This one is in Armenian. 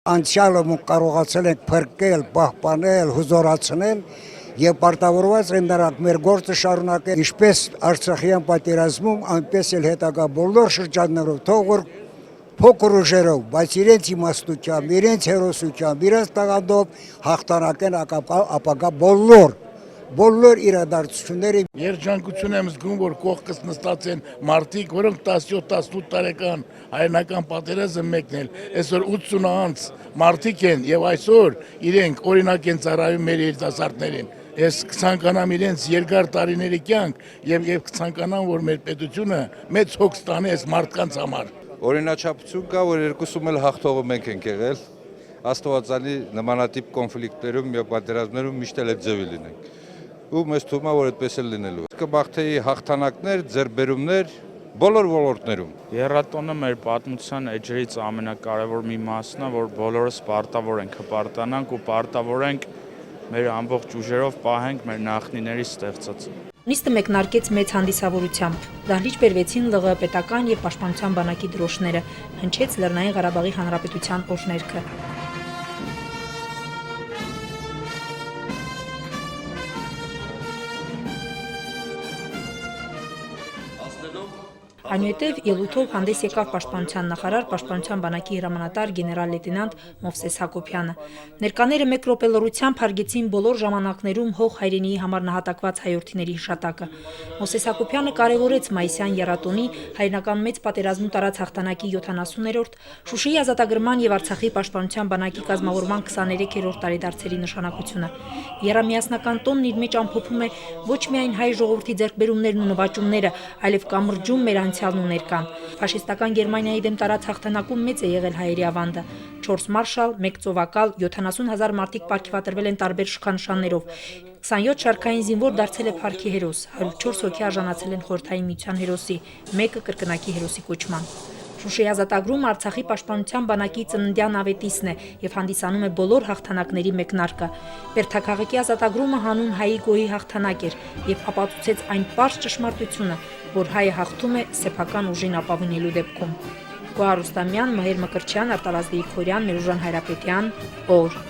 Անցյալը մենք կարողացել ենք փրկել, պահպանել, հզորացնել եւ պարտավորված են նրանք մեր գործը շարունակել ինչպես Արցախյան պատերազմում, այնպես էլ հետագա բոլոր շրջաններով, թող որ փոքր ուժերով, բայց իրենց իմաստությամբ, իրենց հերոսությամբ, իրենց տաղանդով հաղթանակեն ապագա բոլոր իրադարձությունները։ Երջանկություն եմ զգում, որ կողքս նստած են մարդիկ, որոնք 17-18 տարեկան հայրենական պատերազմը մեկնել, այսօր 80 անց մարդիկ են եւ այսօր իրենք օրինակ են ծառայում մեր երիտասարդներին։ Ես կցանկանամ իրենց երկար տարիների կյանք եւ կցանկանամ, որ մեր պետությունը մեծ հոգ ստանի այս մարդկանց համար։ Օրինաչափություն կա, որ երկուսում էլ հաղթողը մենք ենք եղել, աստվածանի նմանատիպ կոնֆլիկտներում եւ պատերազմներում միշտ էլ այդ ձևի լինենք։ Ու մեզ թվում է, որ այդպես էլ լինելու է։ Կմաղթեի հաղթանակներ, ձեռքբերումներ բոլոր ոլորտներում։ Եռատոնը մեր պատմության էջերից ամենակարևոր մի մասն է, որ բոլորս պարտավոր ենք հպարտանանք ու պարտավոր ենք մեր ամբողջ ուժերով պահենք մեր նախնիների ստեղծածը։ Նիստը մեկնարկեց մեծ հանդիսավորությամբ։ Դահլիճ բերվեցին ԼՂՀ պետական եւ պաշտպանության բանակի դրոշները, հնչեց Լեռնային Ղարաբաղի Հանրապետության օրհներգը։ Այնուհետև ելույթով հանդես եկավ պաշտպանության նախարար, պաշտպանության բանակի հրամանատար գեներալ-լեյտենանտ Մովսես Հակոբյանը։ Ներկաները մեկ րոպե լռությամբ հարգեցին բոլոր ժամանակներում հող հայրենիի համար նահատակված հայրենիների հիշատակը։ Մովսես Հակոբյանը կարևորեց մայիսյան եռատոնի հայրենական մեծ պատերազմում տարած հաղթանակի 70-րդ, Շուշիի ազատագրման եւ Արցախի պաշտպանության բանակի կազմավորման 23-րդ տարեդարձերի նշանակությունը։ Եռամիասնական տոնն իր մեջ ամփոփում է ոչ միայն հայ ժողովրդի ձեռքբերումներն ու նվաճումները, այլև կամրջում մեր անցյալն ու ներկան։ Ֆաշիստական Գերմանիայի դեմ տարած հաղթանակում մեծ է եղել հայերի ավանդը։ 4 մարշալ, 1 ծովակալ, 70,000 մարդիկ պարգևատրվել են տարբեր շքանշաններով։ 27 շարքային զինվոր դարձել է փառքի հերոս, 104 հոգի արժանացել են Խորհրդային Միության հերոսի, մեկը կրկնակի հերոսի կոչման։ Շուշիի ազատագրումը Արցախի պաշտպանության բանակի ծննդյան ավետիսն է եւ հանդիսանում է բոլոր հաղթանակների մեկնարկը։ Բերդաքաղաքի ազատագրումը հանուն հայի գոյի հաղթանակ էր եւ ապացուցեց այն պարզ ճշմարտությունը, որ հայը հաղթում է սեփական ուժին ապավինելու դեպքում։ Գոհար Ռուստամյան, Մհեր Մկրտչյան, Արտավազդ Գրիգորյան, Մերուժան Հայրապետյան, օր։